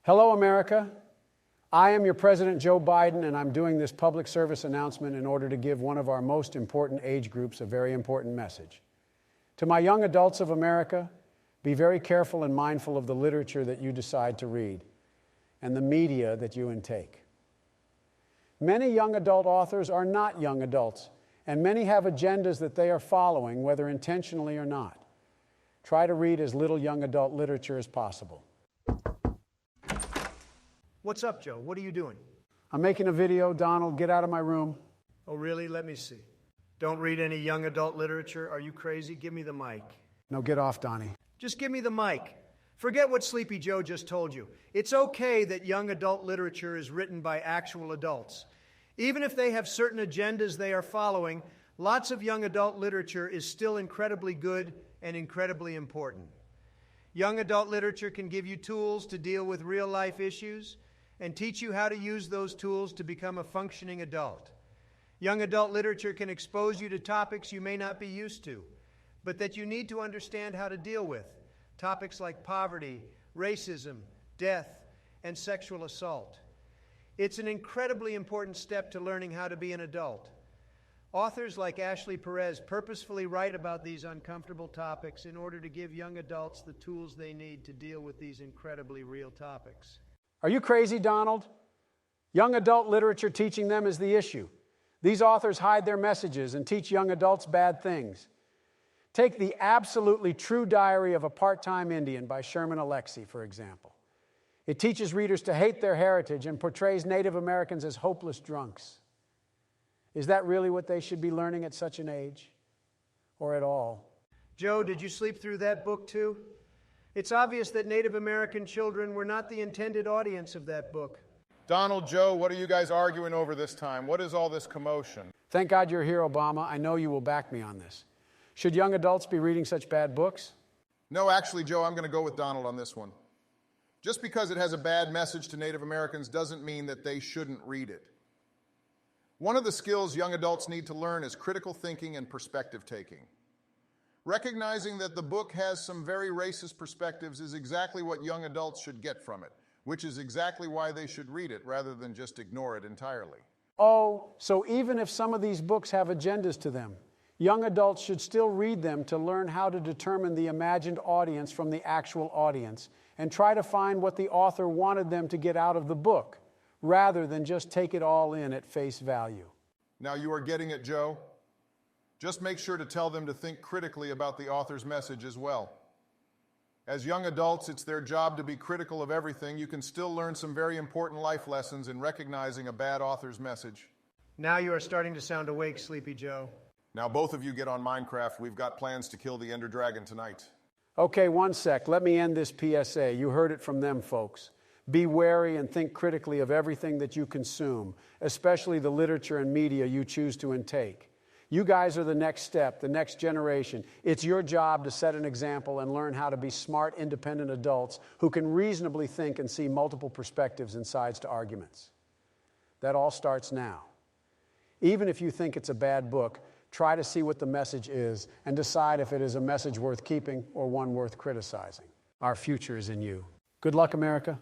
Hello, America. I am your President, Joe Biden, and I'm doing this public service announcement in order to give one of our most important age groups a very important message. To my young adults of America, be very careful and mindful of the literature that you decide to read and the media that you intake. Many young adult authors are not young adults, and many have agendas that they are following, whether intentionally or not. Try to read as little young adult literature as possible. What's up, Joe? What are you doing? I'm making a video. Donald, get out of my room. Oh, really? Let me see. Don't read any young adult literature? Are you crazy? Give me the mic. No, get off, Donnie. Just give me the mic. Forget what Sleepy Joe just told you. It's okay that young adult literature is written by actual adults. Even if they have certain agendas they are following, lots of young adult literature is still incredibly good and incredibly important. Young adult literature can give you tools to deal with real-life issues and teach you how to use those tools to become a functioning adult. Young adult literature can expose you to topics you may not be used to, but that you need to understand how to deal with. Topics like poverty, racism, death, and sexual assault. It's an incredibly important step to learning how to be an adult. Authors like Ashley Perez purposefully write about these uncomfortable topics in order to give young adults the tools they need to deal with these incredibly real topics. Are you crazy, Donald? Young adult literature teaching them is the issue. These authors hide their messages and teach young adults bad things. Take The Absolutely True Diary of a Part-Time Indian by Sherman Alexie, for example. It teaches readers to hate their heritage and portrays Native Americans as hopeless drunks. Is that really what they should be learning at such an age? Or at all? Joe, did you sleep through that book too? It's obvious that Native American children were not the intended audience of that book. Donald, Joe, what are you guys arguing over this time? What is all this commotion? Thank God you're here, Obama. I know you will back me on this. Should young adults be reading such bad books? No, actually, Joe, I'm going to go with Donald on this one. Just because it has a bad message to Native Americans doesn't mean that they shouldn't read it. One of the skills young adults need to learn is critical thinking and perspective taking. Recognizing that the book has some very racist perspectives is exactly what young adults should get from it, which is exactly why they should read it rather than just ignore it entirely. Oh, so even if some of these books have agendas to them, young adults should still read them to learn how to determine the imagined audience from the actual audience and try to find what the author wanted them to get out of the book, rather than just take it all in at face value. Now you are getting it, Joe. Just make sure to tell them to think critically about the author's message as well. As young adults, it's their job to be critical of everything. You can still learn some very important life lessons in recognizing a bad author's message. Now you are starting to sound awake, Sleepy Joe. Now both of you get on Minecraft. We've got plans to kill the Ender Dragon tonight. Okay, one sec. Let me end this PSA. You heard it from them, folks. Be wary and think critically of everything that you consume, especially the literature and media you choose to intake. You guys are the next step, the next generation. It's your job to set an example and learn how to be smart, independent adults who can reasonably think and see multiple perspectives and sides to arguments. That all starts now. Even if you think it's a bad book, try to see what the message is and decide if it is a message worth keeping or one worth criticizing. Our future is in you. Good luck, America.